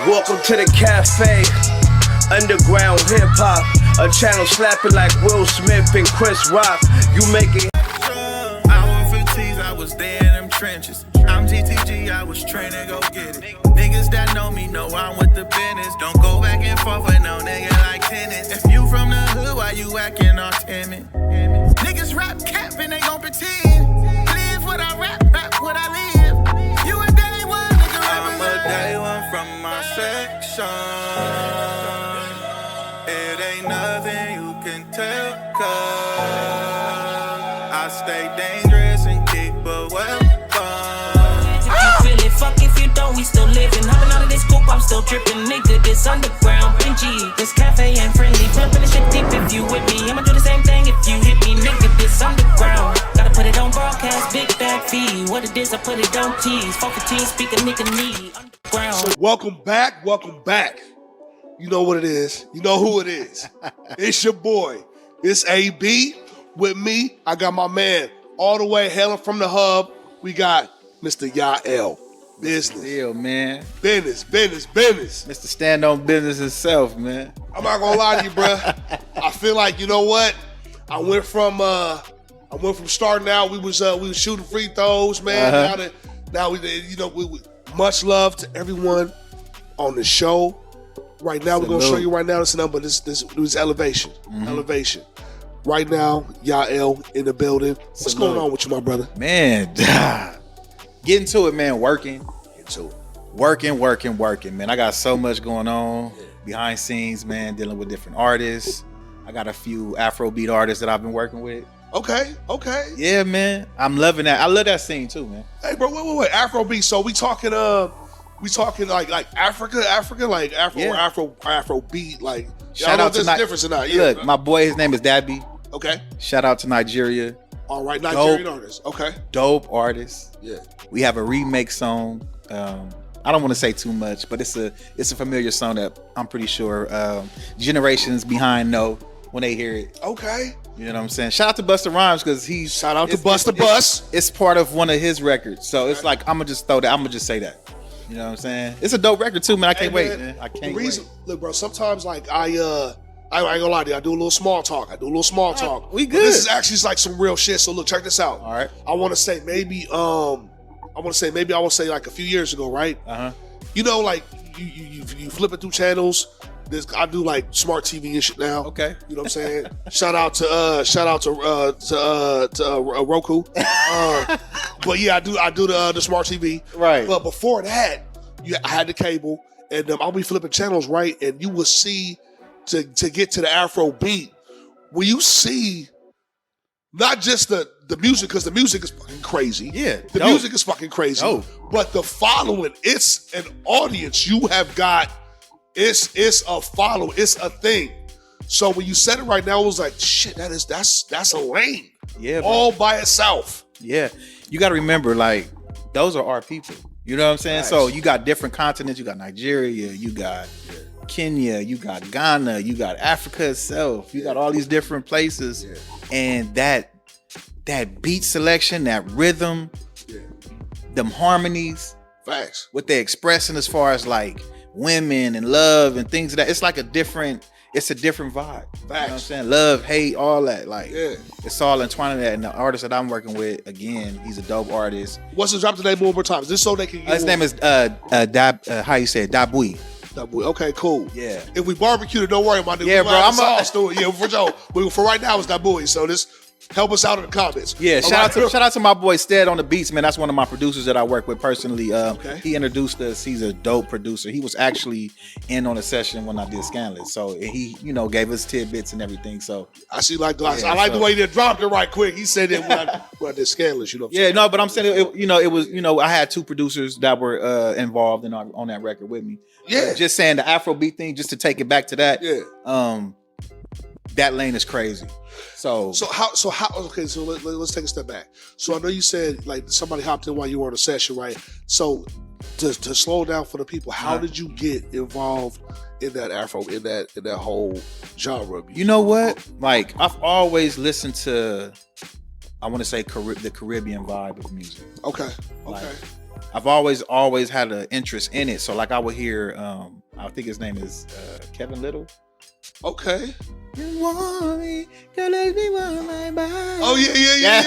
Welcome to the cafe, underground hip-hop, a channel slapping like Will Smith and Chris Rock. You make it. I want 50s, I was there in them trenches. I'm GTG, I was trained to go get it. Niggas that know me know I'm with the business. Don't go back and forth with no nigga like tennis. If you from the hood, why you acting all timid? Niggas rap cap and they gon' pretend. Live what I rap, rap what I live. You a day one, nigga. I'm a day one from my section. It ain't nothing you can tell, cause I stay dangerous and keep a weapon. If you feel it, fuck if you don't, we still living. Hopping out of this coupe, I'm still dripping. Nigga, this underground, Benji. This cafe ain't friendly. Jumping the shit deep if you with me. I'ma do the same thing if you hit me. Nigga, this underground. Gotta put it on broadcast, big bag fee. What it is, I put it on tees. 415, speak a nigga need. Underground. So welcome back, welcome back. You know what it is. You know who it is. It's your boy. It's AB with me. I got my man all the way hailing from the hub. We got Mr. Yah-L. Business. Deal, man. Business. Mr. Stand on business himself, man. I'm not gonna lie to you, bruh. I feel like, you know what? I went from starting out. We was shooting free throws, man. Now we much love to everyone on the show. Right now, we're gonna show you right now this number. This elevation. Elevation. Right now, Yah-L in the building. What's going on with you, my brother? Man, getting to it, man. Working, man. I got so much going on behind scenes, man. Dealing with different artists. I got a few Afrobeat artists that I've been working with. Okay. Yeah, man. I'm loving that. I love that scene too, man. Hey, bro, wait. Afrobeat. So we talking like Africa, like Afrobeat, like. Shout out to difference or not? Yeah. Look, my boy, his name is Dabby. Okay. Shout out to Nigeria. All right, Nigerian artist. Okay. Dope artist. Yeah. We have a remake song. I don't want to say too much, but it's a familiar song that I'm pretty sure generations behind know when they hear it. Okay. You know what I'm saying? Shout out to Busta Rhymes because he's shout out to Busta Bus. It's part of one of his records, so it's like I'm gonna just say that. You know what I'm saying? It's a dope record too, man. I can't wait, man. I can't wait. Look, bro. Sometimes like I ain't gonna lie to you. I do a little small talk. We good. But this is actually like some real shit. So look, check this out. All right. I want to say maybe like a few years ago, right? You know, like you flipping through channels. I do like smart TV and shit now. Okay. You know what I'm saying? shout out to Roku. But yeah, I do the smart TV. Right. But before that, I had the cable, and I'll be flipping channels, right? And you will see to get to the Afro beat, where you see not just the music, because the music is fucking crazy. Yeah. The music is fucking crazy. Dope. But the following, it's an audience. You have got. It's a follow. It's a thing. So when you said it right now, it was like, shit, that's a lane. Yeah. All by itself. Yeah. You got to remember, like, those are our people. You know what I'm saying? Nice. So you got different continents. You got Nigeria. You got Kenya. You got Ghana. You got Africa itself. You got all these different places. Yeah. And that beat selection, that rhythm, them harmonies. Facts. What they're expressing as far as like women and love and things of that. It's like a different vibe. Facts. You know what I'm saying? Love, hate, all that. Like, it's all entwined in that. And the artist that I'm working with, again, he's a dope artist. What's his drop today one more time? Just so they can get his name is how you say it? Dabui. Okay, cool. Yeah. If we barbecue it, don't worry about it. Yeah, bro. I'm sauce to it. Yeah, for sure. For right now, it's Dabui. So this help us out in the comments. Yeah, shout out to my boy Stead on the beats, man. That's one of my producers that I work with personally. He introduced us. He's a dope producer. He was actually in on a session when I did Scandalous. So he, gave us tidbits and everything. So I see I like the way they dropped it right quick. He said it when I did Scandalous, Yeah, no, but I'm saying it was, I had two producers that were involved on that record with me. Yeah. Just saying the Afrobeat thing, just to take it back to that. Yeah. That lane is crazy. So how okay, so let's take a step back. So I know you said like somebody hopped in while you were on a session, right? So to slow down for the people, how did you get involved in that in that whole genre? You know what? Like, I've always listened to, I want to say the Caribbean vibe of music. Okay. Like, I've always had an interest in it. So like I would hear, I think his name is Kevin Little. Okay. You want me, girl, let me want my body. Oh yeah.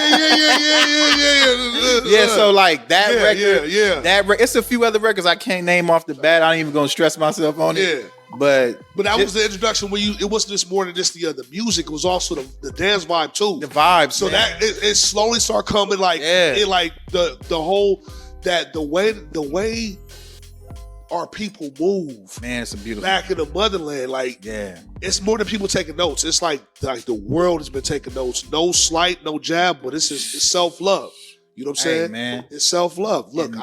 Yeah, so like that record, Yeah. It's a few other records I can't name off the bat. I ain't even gonna stress myself on it. Yeah. But that was the introduction when it wasn't just more than just the music. It was also the dance vibe too. The vibes. So man. that it slowly started coming like it like the whole that the way our people move. Man, it's a beautiful back in the motherland. Like it's more than people taking notes. It's like the world has been taking notes. No slight, no jab, but it's self-love. You know what I'm saying? Man. It's self-love. Look,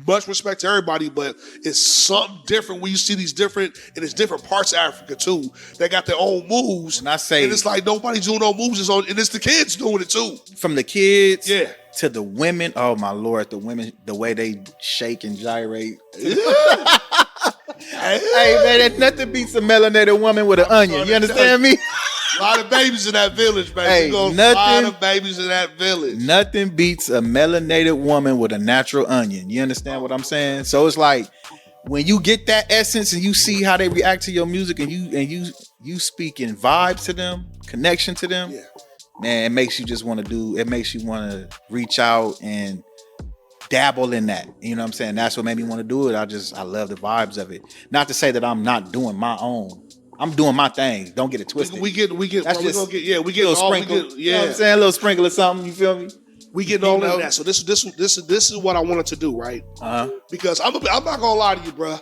much respect to everybody, but it's something different when you see these different, and it's different parts of Africa too. They got their own moves. And I say, and it's like nobody's doing no moves, and it's the kids doing it too. From the kids, yeah, to the women. Oh my Lord, the women, the way they shake and gyrate. Yeah. Hey man, nothing beats a melanated woman with an onion. You understand me? A lot of babies in that village, baby. Hey, A lot of babies in that village. Nothing beats a melanated woman with a natural onion. You understand what I'm saying? So it's like when you get that essence and you see how they react to your music and you speak in vibes to them, connection to them, man, it makes you just want to do. It makes you want to reach out and dabble in that. You know what I'm saying? That's what made me want to do it. I love the vibes of it. Not to say that I'm not doing my own. I'm doing my thing. Don't get it twisted. We get. That's bro, just we get a little sprinkle. You know what I'm saying? A little sprinkle or something. You feel me? We getting all of that. So this is what I wanted to do, right? Because I'm not gonna lie to you, bro.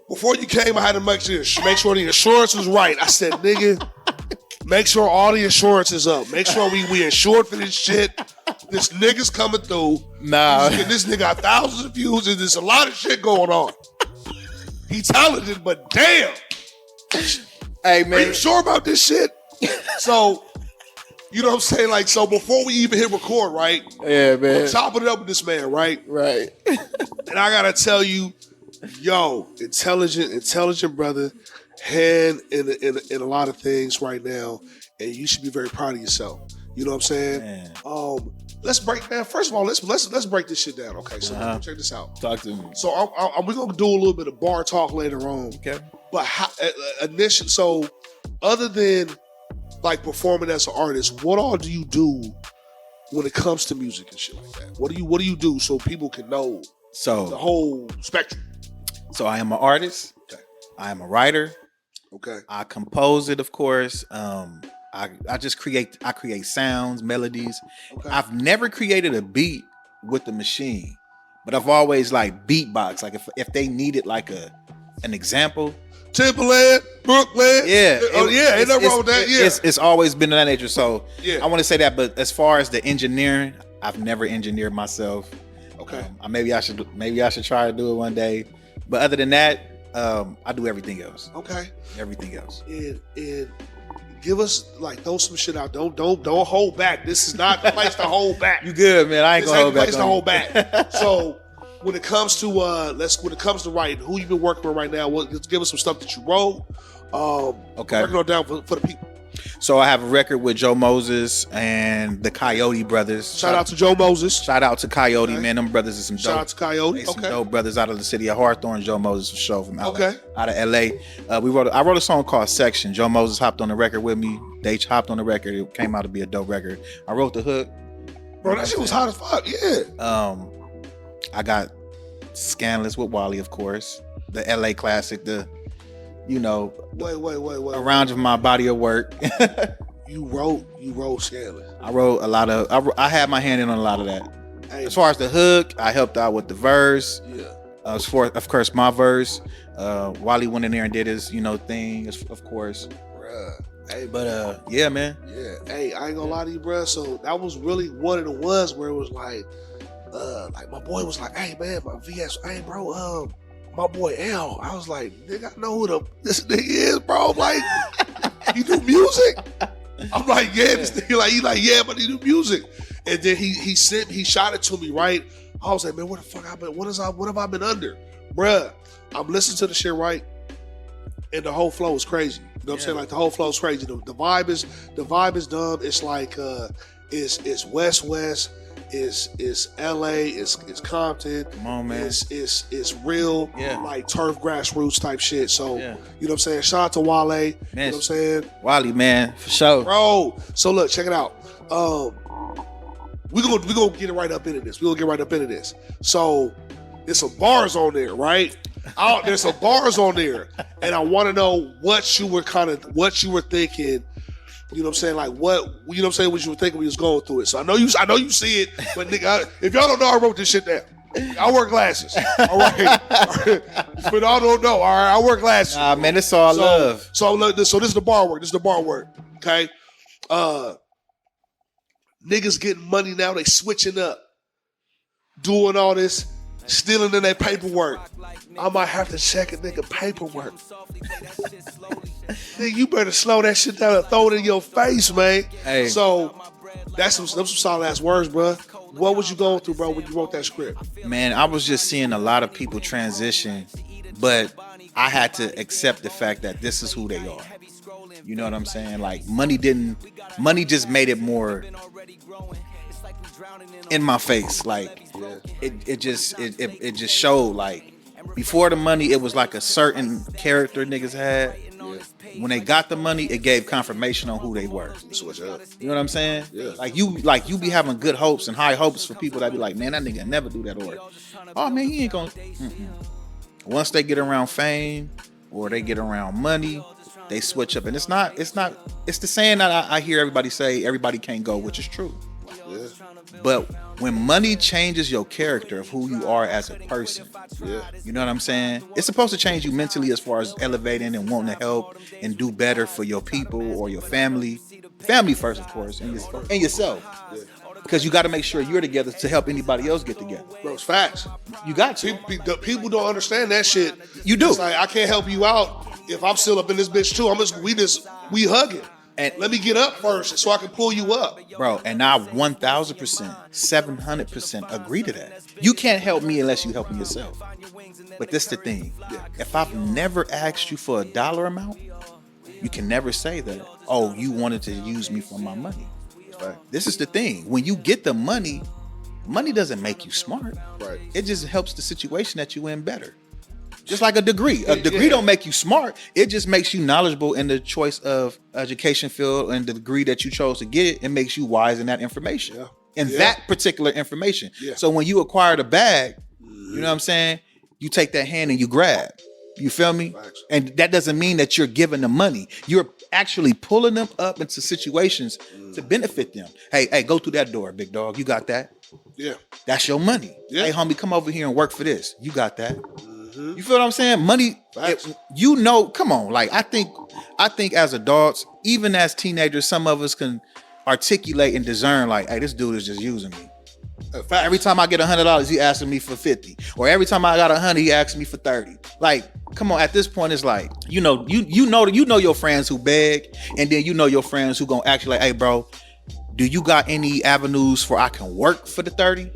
Before you came, I had to make sure the insurance was right. I said, nigga, make sure all the insurance is up. Make sure we insured for this shit. This nigga's coming through. Nah, this nigga got thousands of views and there's a lot of shit going on. He talented, but damn. Hey man, are you sure about this shit? So, you know what I'm saying? Like, so before we even hit record, right? Yeah, man. I'm chopping it up with this man, right? Right. And I gotta tell you, yo, intelligent brother, hand in a lot of things right now, and you should be very proud of yourself. You know what I'm saying? Man. Let's break, man. First of all, let's break this shit down. Okay, so check this out. Talk to me. So we're gonna do a little bit of bar talk later on. Okay. But so other than like performing as an artist, what all do you do when it comes to music and shit like that? What do you do so people can know the whole spectrum? So I am an artist. Okay. I am a writer. Okay. I compose it, of course. I create sounds, melodies. Okay. I've never created a beat with the machine, but I've always like beatbox. Like if they needed like an example. Timberland, Brooklyn. Yeah. Ain't nothing wrong with that. Yeah. It's always been of that nature. So yeah. I want to say that, but as far as the engineering, I've never engineered myself. Okay. Maybe I should try to do it one day. But other than that, I do everything else. Okay. Everything else. And give us throw some shit out. Don't hold back. This is not the place to hold back. You good, man? I ain't gonna hold back. This ain't the place to hold back. So when it comes to writing, who you been working with right now? Let's give us some stuff that you wrote. Okay. Working on down for the people. So I have a record with Joe Moses and the Coyote Brothers. Shout out to Joe Moses. Shout out to Coyote, man. Them brothers is some dope. Shout out to Coyote. Some dope brothers out of the city of Hawthorne. Joe Moses for sure from LA. Okay. Out of LA. I wrote a song called Section. Joe Moses hopped on the record with me. They hopped on the record. It came out to be a dope record. I wrote the hook. Bro, that shit was hot as fuck. Yeah. I got Scandalous with Wally, of course. The LA classic. Wait. A round of my body of work. You wrote Scandalous. I wrote a lot of. I had my hand in on a lot of that. Hey, as far as the hook, I helped out with the verse. Yeah. As far, of course, my verse. Wally went in there and did his, thing. Of course. Bruh. Hey, but yeah, man. Yeah. Hey, I ain't gonna lie to you, bruh. So that was really one of the ones where it was like my boy was like, "Hey, man, my VS. Hey, bro. My boy L." I was like, "Nigga, I know who this nigga is, bro." I'm like, "You do music?" I'm like, "Yeah." This nigga he like, "Yeah, but he do music." And then he shot it to me, right? I was like, "Man, what the fuck what have I been under?" Bruh, I'm listening to the shit, right? And the whole flow is crazy. You know what I'm saying? Like the whole flow is crazy. The vibe is dumb. It's like it's West. It's LA, it's Compton. Come on, man. It's real, like turf grassroots type shit. So, you know what I'm saying? Shout out to Wale. Man, you know what I'm saying? Wally, man, for sure. Bro. So look, check it out. We gonna get right up into this. So there's some bars on there, right? There's some bars on there, and I want to know what you were thinking. You know what I'm saying? Like what you know what I'm saying? What you were thinking when you was going through it. So I know you see it, but nigga, if y'all don't know, I wrote this shit down. I wear glasses. All right. But y'all don't know. All right, I wear glasses. Nah, man, it's all love. So this is the bar work. Okay. Niggas getting money now, they switching up. Doing all this, stealing in their paperwork. I might have to check a nigga paperwork. Nigga, you better slow that shit down and throw it in your face, man. Hey. So that's some solid ass words, bro. What was you going through, bro, when you wrote that script? Man, I was just seeing a lot of people transition, but I had to accept the fact that this is who they are. You know what I'm saying? Like money just made it more in my face. Like it just showed. Like before the money, it was like a certain character niggas had. When they got the money, it gave confirmation on who they were. Switch up. You know what I'm saying? Yeah. Like you be having good hopes and high hopes for people that be like, man, that nigga never do that, or oh man, he ain't gonna. Once they get around fame or they get around money, they switch up. And it's the saying that I hear everybody say, everybody can't go, which is true. Yeah. But when money changes your character of who you are as a person, you know what I'm saying? It's supposed to change you mentally as far as elevating and wanting to help and do better for your people or your family. Family first, of course, and yourself. Because you got to make sure you're together to help anybody else get together. Bro, it's facts. You got to. People don't understand that shit. You do. It's like, I can't help you out if I'm still up in this bitch too. We hugging. And let me get up first so I can pull you up. Bro, and I 1,000%, 700% agree to that. You can't help me unless you helping yourself. But this the thing. If I've never asked you for a dollar amount, you can never say that, oh, you wanted to use me for my money. Right. This is the thing. When you get the money doesn't make you smart. Right. It just helps the situation that you in better. Just like a degree. A degree don't make you smart. It just makes you knowledgeable in the choice of education field and the degree that you chose to get it. It makes you wise in that information. In that particular information. So when you acquire the bag, you know what I'm saying? You take that hand and you grab. You feel me? And that doesn't mean that you're giving them money. You're actually pulling them up into situations to benefit them. Hey, go through that door, big dog. You got that? Yeah. That's your money. Yeah. Hey, homie, come over here and work for this. You got that? You feel what I'm saying? Money, you know, come on. Like, I think as adults, even as teenagers, some of us can articulate and discern, like, hey, this dude is just using me. Every time I get $100, he asking me for 50. Or every time I got 100, he asking me for 30. Like, come on, at this point, it's like, you know your friends who beg, and then you know your friends who gonna ask you like, hey, bro, do you got any avenues for I can work for the 30? Man.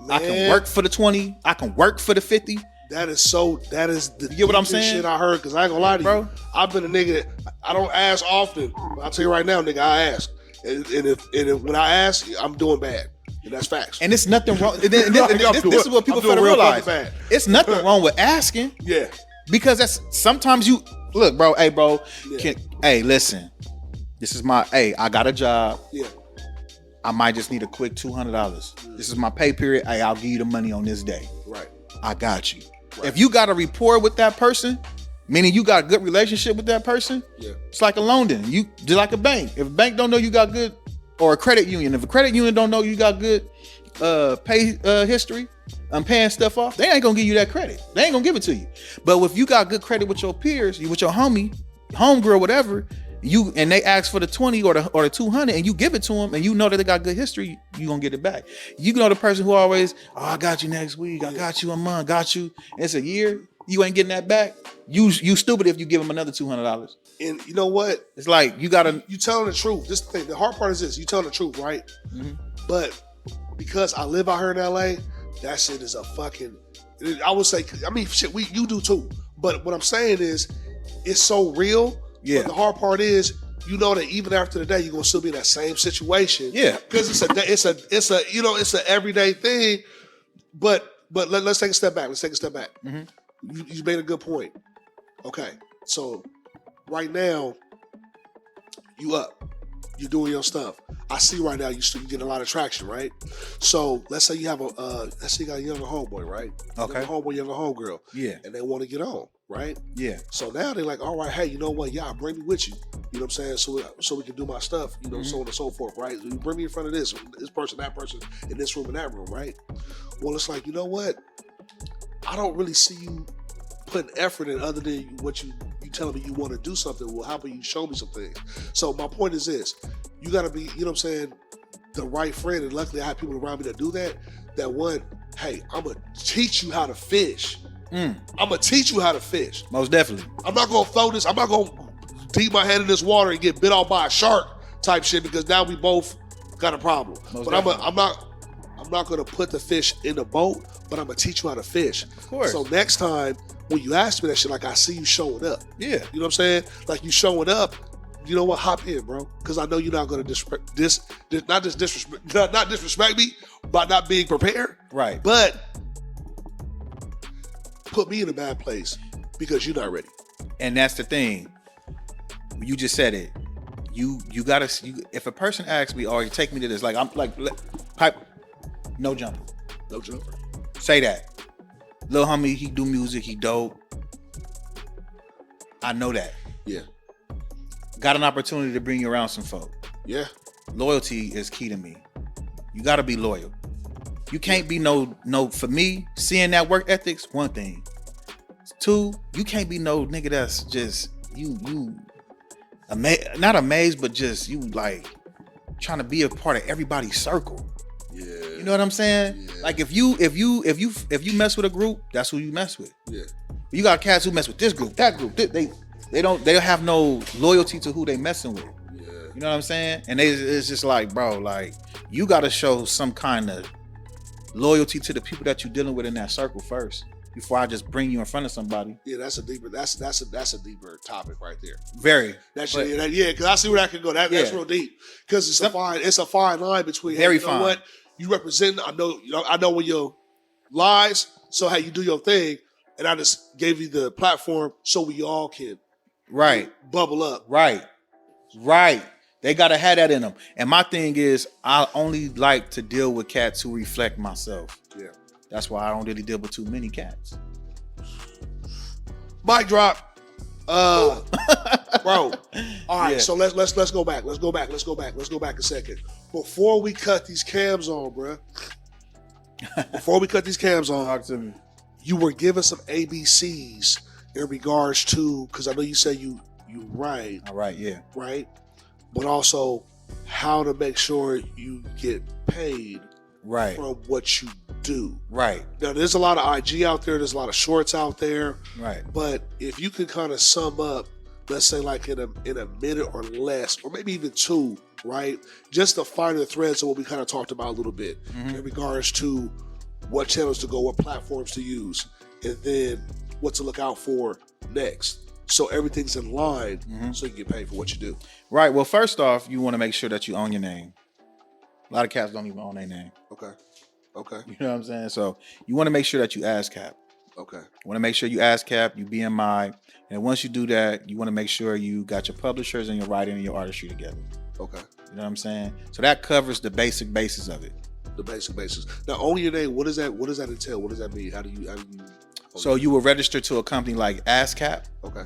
I can work for the 20. I can work for the 50. That is the you get what I'm saying? Shit I heard, because I ain't gonna lie to bro. You. I've been a nigga, I don't ask often. I'll tell you right now, nigga, I ask. And if when I ask, I'm doing bad. And that's facts. And it's nothing wrong. This is what people fail to realize. It's nothing wrong with asking. Yeah. Because that's sometimes you look, bro. Hey, bro. Hey, listen. This is I got a job. Yeah. I might just need a quick $200. This is my pay period. Hey, I'll give you the money on this day. Right. I got you. Right. If you got a rapport with that person, meaning you got a good relationship with that person, it's like a loan then. You just like a bank. If a bank don't know you got good, or a credit union, if a credit union don't know you got good pay history, paying stuff off, they ain't gonna give you that credit. They ain't gonna give it to you. But if you got good credit with your peers, with your homegirl, whatever, and they ask for the 20 or the 200 and you give it to them and you know that they got good history, you gonna get it back. You know the person who always, I got you next week, I got you a month, got you. And it's a year, you ain't getting that back. You stupid if you give them another $200. And you know what? It's like you telling the truth. This thing, the hard part is this: you telling the truth, right? Mm-hmm. But because I live out here in LA, that shit is a fucking. I would say, I mean, shit, you do too. But what I'm saying is, it's so real. Yeah. But the hard part is, you know that even after the day, you're gonna still be in that same situation. Yeah. Because it's a you know, it's an everyday thing. But let's take a step back. You made a good point. Okay. So right now, you up. You're doing your stuff. I see right now you're getting a lot of traction, right? So let's say you have let's say you got a younger homeboy, right? Okay. Younger homeboy, younger homegirl. Yeah. And they want to get on, right? Yeah. So now they're like, all right, hey, you know what? Yeah, bring me with you. You know what I'm saying? So we can do my stuff, you know, so on and so forth, right? You bring me in front of this person, that person, in this room and that room, right? Well, it's like, you know what? I don't really see you putting effort in other than what you telling me you want to do something. Well, how about you show me some things? So my point is this. You got to be, you know what I'm saying, the right friend. And luckily I have people around me that do that. That one, hey, I'm going to teach you how to fish. I'm going to teach you how to fish. Most definitely. I'm not going to throw this. I'm not going to deep my head in this water and get bit off by a shark type shit because now we both got a problem. But I'm not going to put the fish in the boat, but I'm going to teach you how to fish. Of course. So next time when you ask me that shit, like I see you showing up. Yeah. You know what I'm saying? Like you showing up, you know what? Hop in, bro. Because I know you're not going to not disrespect me by not being prepared. Right. But put me in a bad place because you're not ready. And that's the thing. You just said it. You gotta. If a person asks me, "Oh, you take me to this," like I'm like, pipe, no jumper. No jumper. Say that. Lil homie, he do music, he dope. I know that. Yeah. Got an opportunity to bring you around some folk. Yeah. Loyalty is key to me. You gotta be loyal. You can't be no. For me, seeing that work ethics, one thing. Two, you can't be no nigga that's just you. Not amazed, but just you like trying to be a part of everybody's circle. Yeah. You know what I'm saying? Yeah. Like if you mess with a group, that's who you mess with. Yeah. You got cats who mess with this group, that group. They don't have no loyalty to who they messing with. Yeah. You know what I'm saying? And it's just like, bro, like you got to show some kind of loyalty to the people that you're dealing with in that circle first, before I just bring you in front of somebody. Yeah, that's a deeper topic right there. Very. Yeah, because I see where that can go. That's real deep. Because it's a fine line between very hey, you know fine. What you represent. I know when your lies. So hey, you do your thing, and I just gave you the platform so we all can bubble up. Right. They gotta have that in them. And my thing is, I only like to deal with cats who reflect myself. Yeah. That's why I don't really deal with too many cats. Mic drop. Bro. All right, Yeah. so let's go back. Let's go back a second. Before we cut these cams on, bro. Talk to me. You were giving some ABCs in regards to, because I know you said you write. All right, yeah. Right? But also how to make sure you get paid from what you do. Right. Now, there's a lot of IG out there. There's a lot of shorts out there. Right. But if you could kind of sum up, let's say like in a minute or less, or maybe even two, right? Just the finer threads of what we kind of talked about a little bit in regards to what channels to go, what platforms to use, and then what to look out for next. So everything's in line so you get paid for what you do. Right. Well, first off, you want to make sure that you own your name. A lot of cats don't even own their name. Okay. You know what I'm saying? So you want to make sure that you ASCAP. Okay. You want to make sure you ASCAP, you BMI. And once you do that, you want to make sure you got your publishers and your writing and your artistry together. Okay. You know what I'm saying? So that covers the basic basis of it. The basic basis. Now, own your name, what does that entail? What does that mean? How do you So you will register to a company like ASCAP. Okay.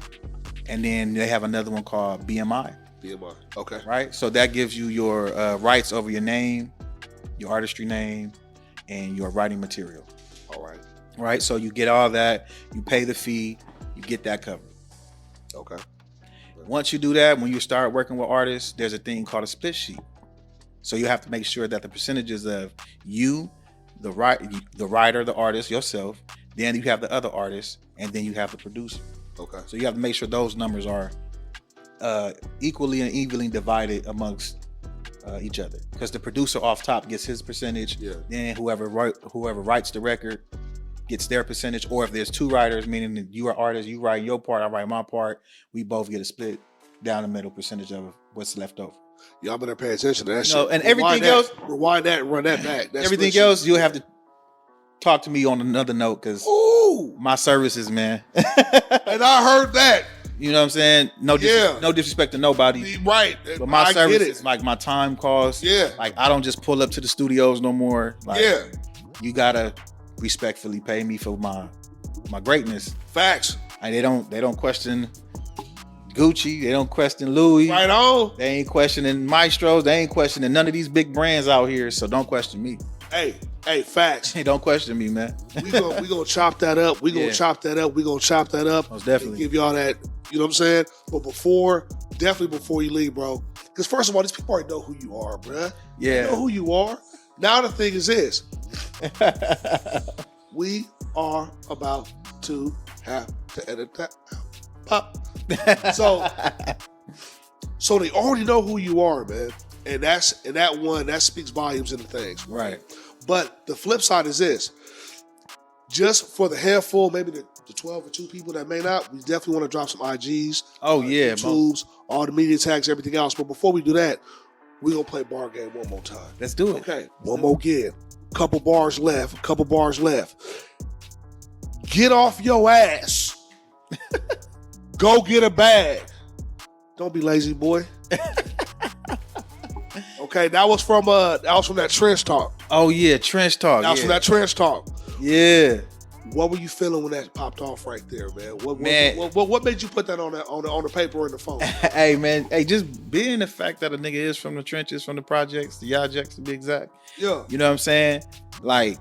And then they have another one called BMI. BMI. Okay. Right? So that gives you your rights over your name, your artistry name, and your writing material. All right. Right? So you get all that, you pay the fee, you get that covered. Okay. Once you do that, when you start working with artists, there's a thing called a split sheet. So you have to make sure that the percentages of you, the writer, the artist, yourself, then you have the other artist, and then you have the producer. Okay. So you have to make sure those numbers are equally and evenly divided amongst each other. Because the producer off top gets his percentage, then whoever writes the record gets their percentage. Or if there's two writers, meaning that you are artists, you write your part, I write my part, we both get a split down the middle percentage of what's left over. Y'all better pay attention to that No, shit. and everything else, rewind that and run that back. That's everything split else, shit. you'll have to talk to me on another note because Ooh, my services, man. and I heard that. You know what I'm saying? No disrespect to nobody. Right. But my I service get it. is like my time costs. Yeah. Like I don't just pull up to the studios no more. Like, Yeah. You gotta respectfully pay me for my greatness. Facts. And they don't question Gucci. They don't question Louis. Right on. They ain't questioning Maestros. They ain't questioning none of these big brands out here. So don't question me. Hey, facts. Hey, don't question me, man. we gonna chop that up. We gonna chop that up. We gonna chop that up. Most definitely. And give y'all that. You know what I'm saying? But definitely before you leave, bro. Because first of all, these people already know who you are, bruh. Yeah. They know who you are. Now the thing is this. We are about to have to edit that out. Pop. So they already know who you are, man. And that speaks volumes into things. Right. But the flip side is this. Just for the handful, maybe the 12 or 2 people that may not, we definitely want to drop some IGs. Oh, yeah. YouTubes, all the media tags, everything else. But before we do that, we're going to play bar game one more time. Let's do it. Okay, one more again. Couple bars left. Get off your ass. Go get a bag. Don't be lazy, boy. Okay, that was from that trench talk. Oh yeah, trench talk. That was from that trench talk. Yeah. What were you feeling when that popped off right there, man? What made you put that on the paper or in the phone? Hey man, just being the fact that a nigga is from the trenches, from the projects, the Yah-Jacks to be exact. Yeah. You know what I'm saying? Like,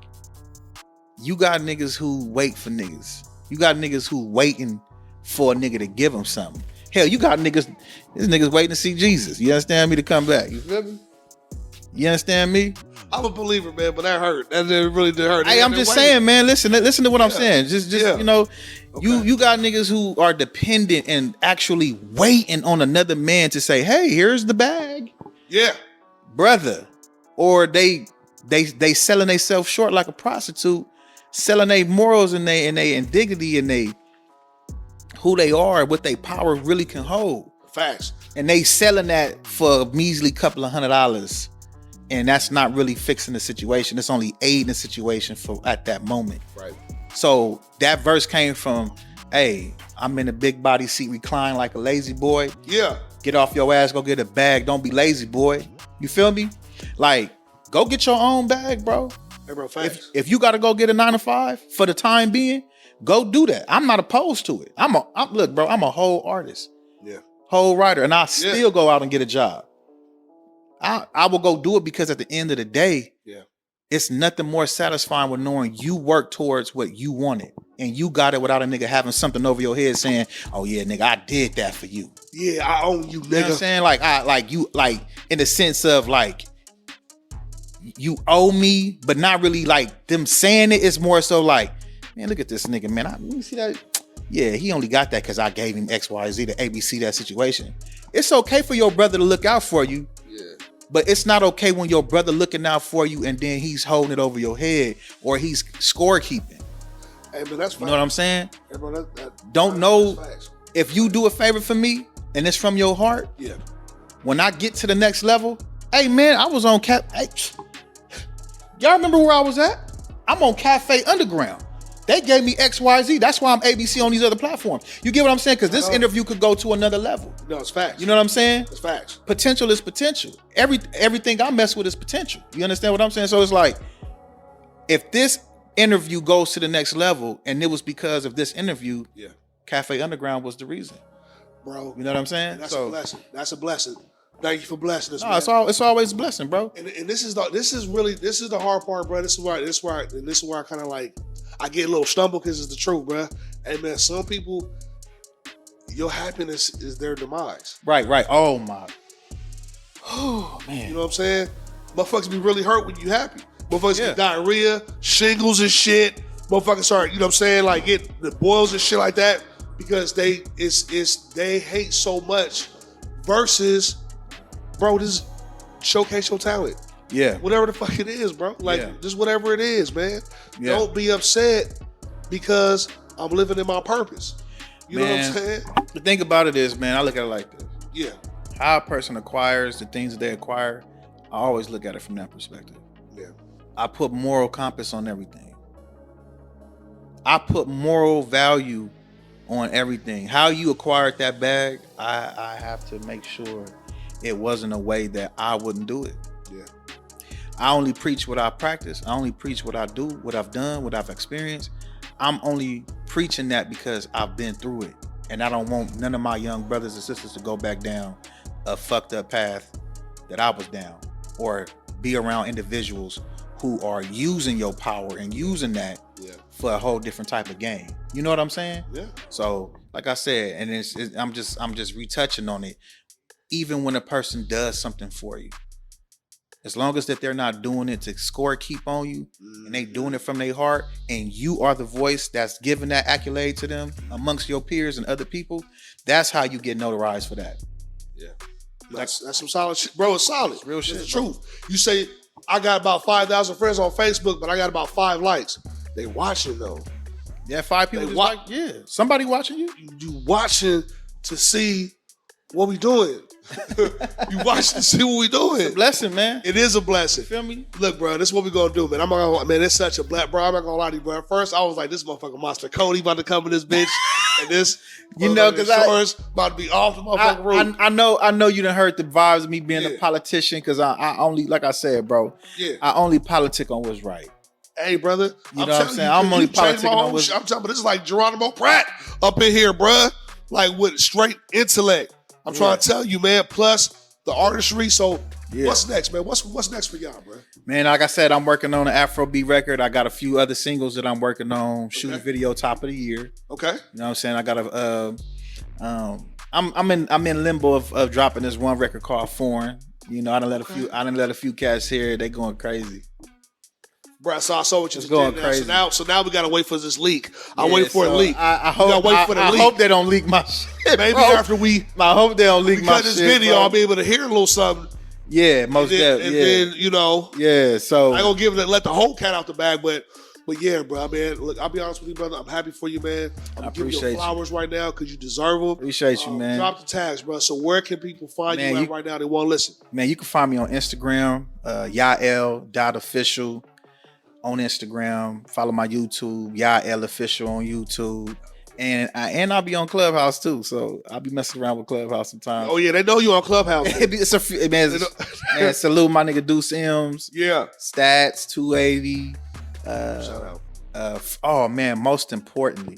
you got niggas who wait for niggas. You got niggas who waiting for a nigga to give them something. Hell, you got niggas waiting to see Jesus. You understand me, to come back? You feel me? You understand me? I'm a believer, man, but that hurt. That really did hurt. Hey, I'm just saying, man. Listen to what I'm saying. Just you know, okay. you got niggas who are dependent and actually waiting on another man to say, "Hey, here's the bag." Yeah, brother. Or they selling themselves short like a prostitute, selling their morals and their dignity and they who they are, what they power really can hold. Facts. And they selling that for a measly couple of $100. And that's not really fixing the situation. It's only aiding the situation for at that moment. Right. So that verse came from, hey, I'm in a big body seat, recline like a lazy boy. Yeah. Get off your ass, go get a bag. Don't be lazy, boy. You feel me? Like, go get your own bag, bro. Hey, bro, facts. If you got to go get a 9-to-5 for the time being, go do that. I'm not opposed to it. Look, bro, I'm a whole artist. Yeah. Whole writer, and I still go out and get a job. I will go do it because at the end of the day, it's nothing more satisfying with knowing you work towards what you wanted and you got it without a nigga having something over your head saying, "Oh yeah, nigga, I did that for you." Yeah, I own you, nigga. You know what I'm saying? Like in the sense of like you owe me, but not really like them saying it. It's more so like, man, look at this nigga, man. Let me see that. Yeah, he only got that because I gave him XYZ to ABC that situation. It's okay for your brother to look out for you. Yeah. But it's not okay when your brother looking out for you and then he's holding it over your head or he's scorekeeping. Hey, man, that's fine. You know what I'm saying? Hey, bro, Don't know if you do a favor for me and it's from your heart. Yeah. When I get to the next level, hey man, I was on Hey, y'all remember where I was at? I'm on Cafe Underground. They gave me XYZ. That's why I'm ABC on these other platforms. You get what I'm saying? Because this interview could go to another level. No, it's facts. You know what I'm saying? It's facts. Potential is potential. Everything I mess with is potential. You understand what I'm saying? So it's like, if this interview goes to the next level and it was because of this interview, Cafe Underground was the reason. Bro. You know what I'm saying? That's a blessing. That's a blessing. Thank you for blessing us, no, man. it's always a blessing, bro. And this is the hard part, bro. This is where I kind of like, I get a little stumbled because it's the truth, bro. Hey man, some people, your happiness is their demise. Right. Oh my. Oh man. You know what I'm saying? Motherfuckers be really hurt when you happy. Motherfuckers get diarrhea, shingles and shit. Motherfuckers start, you know what I'm saying, like get the boils and shit like that because they hate so much versus, bro, this showcase your talent. Yeah. Whatever the fuck it is, bro. Like, just whatever it is, man. Yeah. Don't be upset because I'm living in my purpose. You know what I'm saying? The thing about it is, man, I look at it like this. Yeah. How a person acquires the things that they acquire, I always look at it from that perspective. Yeah. I put moral compass on everything. I put moral value on everything. How you acquired that bag, I have to make sure it wasn't a way that I wouldn't do it. Yeah. I only preach what I practice. I only preach what I do, what I've done, what I've experienced. I'm only preaching that because I've been through it. And I don't want none of my young brothers and sisters to go back down a fucked up path that I was down, or be around individuals who are using your power and using that for a whole different type of game. You know what I'm saying? Yeah. So, like I said, and I'm just retouching on it. Even when a person does something for you, as long as that they're not doing it to score keep on you, and they doing it from their heart, and you are the voice that's giving that accolade to them amongst your peers and other people, that's how you get notarized for that. Yeah. That's some solid shit. Bro, it's solid. It's real shit. It's the truth. You say, I got about 5,000 friends on Facebook, but I got about 5 likes. They watching though. Yeah, 5 people just somebody watching you. You watching to see what we doing. You watching to see what we doing. It's a blessing, man. It is a blessing. You feel me? Look, bro, this is what we gonna do, man. It's such a black, bro. I'm not gonna lie to you, bro. At first, I was like, this motherfucking Monster Cody about to come in this bitch, and this, you know, because insurance about to be off the motherfucking roof. I know you done heard the vibes of me being a politician, because I only, like I said, bro, I only politic on what's right. Hey, brother, you know what I'm saying? I'm only politicking on what's. I'm telling you, this is like Geronimo Pratt up in here, bro. Like with straight intellect. I'm trying to tell you, man. Plus the artistry. So what's next, man? What's next for y'all, bro? Man, like I said, I'm working on an Afrobeat record. I got a few other singles that I'm working on. Shoot a video top of the year. Okay. You know what I'm saying? I got a. I'm in limbo of dropping this one record called Foreign. You know, I done let a few cats hear it. They going crazy. Bro, so I saw what you going did crazy. So now we gotta wait for this leak. I wait for a leak. I hope they don't leak my shit. Maybe bro. after I hope they don't leak my shit. Because this video, bro. I'll be able to hear a little something. Yeah, most definitely. And then, you know. Yeah, so I ain't gonna give it, let the whole cat out the bag, but yeah, bro, man. Look, I'll be honest with you, brother. I'm happy for you, man. I'm gonna give you your flowers right now because you deserve them. Appreciate you, man. Drop the tags, bro. So where can people find you at right now? They want to listen. Man, you can find me on Instagram, Yah-L.official on Instagram. Follow my YouTube, Yah-L official on YouTube. And I'll be on Clubhouse too, so I'll be messing around with Clubhouse sometimes. Oh yeah, they know you on Clubhouse. Man, salute my nigga Deuce M's. Yeah. Stats 280. Shout out. Oh man, most importantly,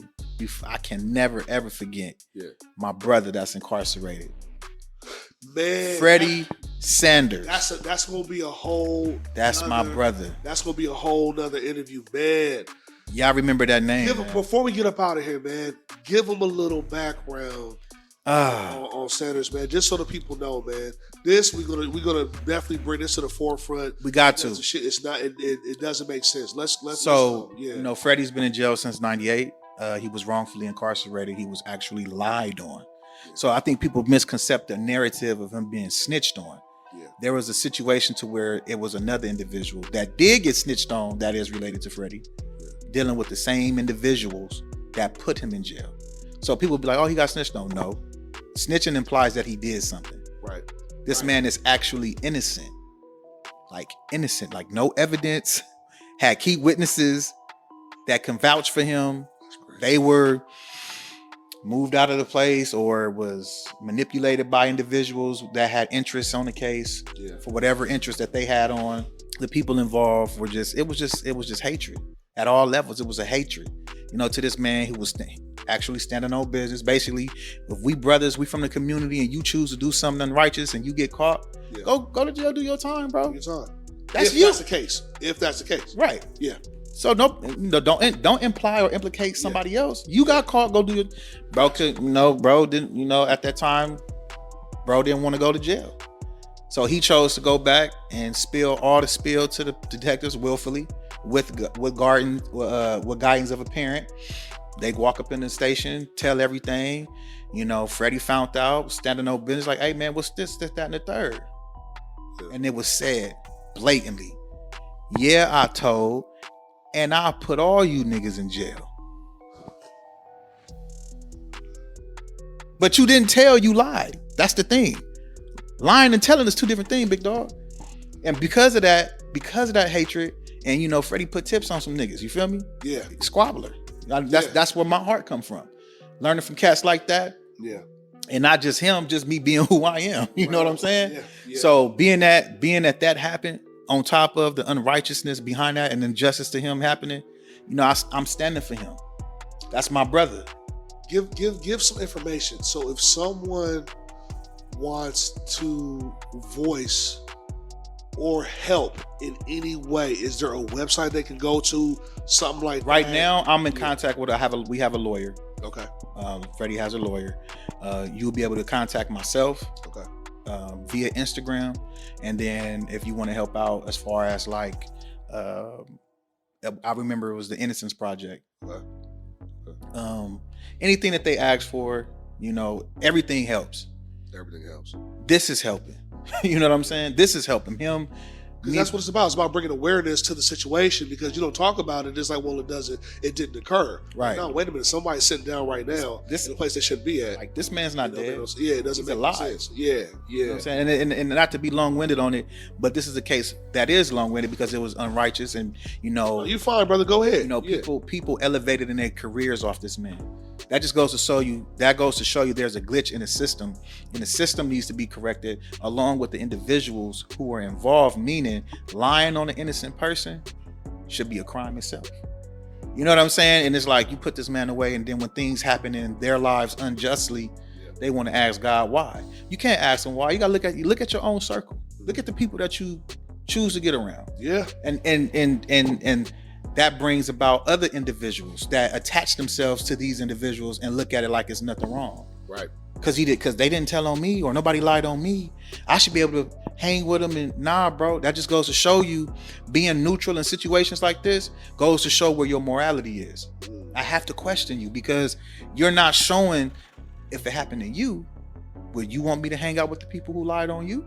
I can never ever forget my brother that's incarcerated. Man, Freddie Sanders. That's gonna be a whole. My brother. That's gonna be a whole nother interview, man. Y'all remember that name? Before we get up out of here, man, give them a little background on Sanders, man, just so the people know, man. This we're gonna definitely bring this to the forefront. We got to. It's not. It doesn't make sense. Let's. You know, Freddie's been in jail since '98. He was wrongfully incarcerated. He was actually lied on. So I think people misconcept the narrative of him being snitched on. Yeah. There was a situation to where it was another individual that did get snitched on that is related to Freddie, dealing with the same individuals that put him in jail. So people be like, oh, he got snitched on. No. Snitching implies that he did something. Right. This man is actually innocent. Like no evidence, had key witnesses that can vouch for him. They were moved out of the place or was manipulated by individuals that had interests on the case for whatever interest that they had on. The people involved were it was just hatred at all levels. It was a hatred, you know, to this man who was actually standing on business. Basically, if we brothers, we from the community, and you choose to do something unrighteous and you get caught, go to jail, do your time, bro. Do your time. That's the case. If that's the case, right? Yeah. So don't imply or implicate somebody else. You got caught, go do your bro didn't at that time, bro didn't want to go to jail. So he chose to go back and spill to the detectives willfully with guidance of a parent. They walk up in the station, tell everything. You know, Freddie found out, standing on business, like, hey man, what's this, that, and the third? And it was said blatantly, yeah, I told, and I'll put all you niggas in jail. But you didn't tell, you lied. That's the thing. Lying and telling is two different things, big dog. And because of that hatred, and you know, Freddie put tips on some niggas. You feel me? Yeah. Squabbler. That's where my heart come from. Learning from cats like that. Yeah. And not just him, just me being who I am. You know what I'm saying? Yeah. So being that happened, on top of the unrighteousness behind that and injustice to him happening, you know, I'm standing for him. That's my brother. Give some information. So if someone wants to voice or help in any way, is there a website they can go to? Something like right that? now, I'm in contact with. We have a lawyer. Okay. Freddie has a lawyer. You'll be able to contact myself. Okay. Via Instagram, and then if you want to help out as far as like, I remember it was the Innocence project. Okay. Anything that they ask for, you know, everything helps. Everything helps. This is helping. You know what I'm saying? This is helping him. Because that's what it's about. It's about bringing awareness to the situation, because you don't talk about it. It's like, well, it didn't occur. Right. No, wait a minute. Somebody's sitting down right now in a place they shouldn't be at. Like, this man's not dead. It doesn't make alive. sense. Yeah. You know what I'm saying? And not to be long-winded on it, but this is a case that is long-winded because it was unrighteous, and you know. No, you fine, brother. Go ahead. You know, people elevated in their careers off this man. That just goes to show you. That goes to show you there's a glitch in the system, and the system needs to be corrected along with the individuals who are involved. Meaning, lying on an innocent person should be a crime itself. You know what I'm saying? And it's like, you put this man away, and then when things happen in their lives unjustly, they want to ask God why. You can't ask him why. You gotta look at your own circle. Look at the people that you choose to get around. Yeah. And that brings about other individuals that attach themselves to these individuals and look at it like it's nothing wrong. Right. Because they didn't tell on me, or nobody lied on me. I should be able to hang with them. And nah, bro, that just goes to show you, being neutral in situations like this goes to show where your morality is. I have to question you, because you're not showing, if it happened to you, would you want me to hang out with the people who lied on you?